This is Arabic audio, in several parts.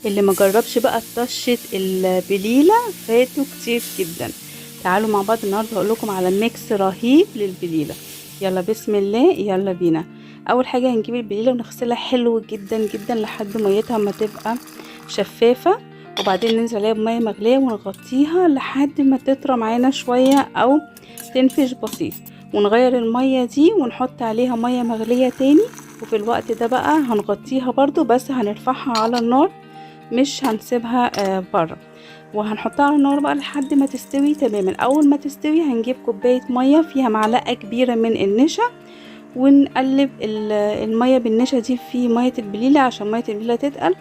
اللي ما جربش بقى طشة البليلة فاتوا كتير جدا. تعالوا مع بعض النهارده هقول لكم على ميكس رهيب للبليلة. يلا بسم الله يلا بينا. اول حاجه هنجيب البليله ونغسلها حلو جدا جدا لحد ميتها ما تبقى شفافه، وبعدين ننزل عليها بميه مغليه ونغطيها لحد ما تطرى معانا شويه او تنفش بسيط، ونغير الميه دي ونحط عليها ميه مغليه تاني. وفي الوقت ده بقى هنغطيها برضو، بس هنرفعها على النار مش هنسيبها بره، وهنحطها على النار بقى لحد ما تستوي تماما. اول ما تستوي هنجيب كوبايه ميه فيها معلقه كبيره من النشا، ونقلب الميه بالنشا دي في ميه البليله عشان ميه البليله تتقل،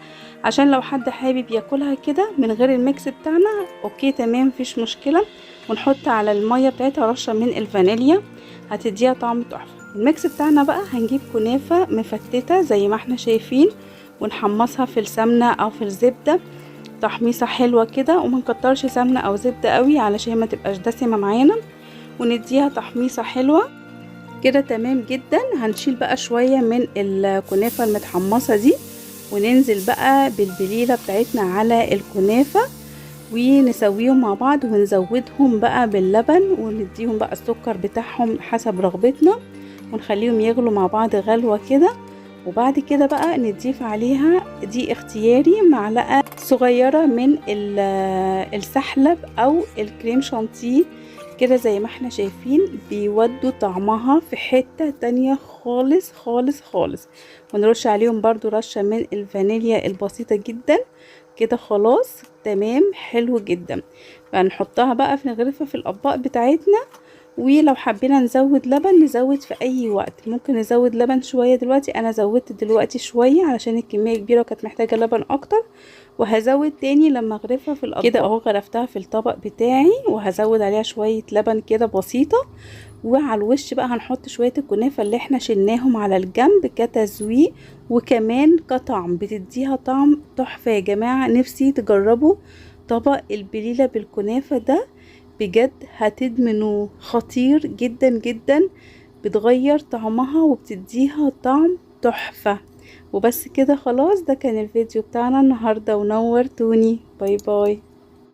عشان لو حد حابب ياكلها كده من غير الميكس بتاعنا اوكي تمام مفيش مشكله. ونحط على الميه بتاعتها رشه من الفانيليا هتديها طعم تحفه. الميكس بتاعنا بقى هنجيب كنافه مفتته زي ما احنا شايفين، ونحمصها في السمنه او في الزبده تحميصه حلوه كده، ومنكترش سمنه او زبده قوي علشان ما تبقاش دسمه معانا، ونديها تحميصه حلوه كده تمام جدا. هنشيل بقى شوية من الكنافة المتحمصة دي، وننزل بقى بالبليلة بتاعتنا على الكنافة ونسويهم مع بعض، ونزودهم بقى باللبن ونديهم بقى السكر بتاعهم حسب رغبتنا، ونخليهم يغلوا مع بعض غلوة كده. وبعد كده بقى نضيف عليها دي اختياري معلقة صغيرة من السحلب او الكريم شانتيه كده زي ما احنا شايفين، بيودوا طعمها في حتة تانية خالص خالص خالص. ونرش عليهم برضو رشة من الفانيليا البسيطة جدا كده. خلاص تمام حلو جدا. فنحطها بقى في نغرفها في الاطباق بتاعتنا، ولو حبينا نزود لبن نزود في اي وقت. ممكن نزود لبن شوية دلوقتي، انا زودت دلوقتي شوية علشان الكمية كبيرة وكانت محتاجة لبن اكتر، وهزود تاني لما اغرفها في الاطباق. كده اهو غرفتها في الطبق بتاعي، وهزود عليها شوية لبن كده بسيطة. وعلى الوش بقى هنحط شوية الكنافة اللي احنا شلناهم على الجنب كتزويق وكمان كطعم، بتديها طعم تحفة يا جماعة. نفسي تجربوا طبق البليلة بالكنافة ده، بجد هتدمنوا، خطير جدا جدا، بتغير طعمها وبتديها طعم تحفة. وبس كده خلاص، ده كان الفيديو بتاعنا النهاردة ونورتوني. باي باي.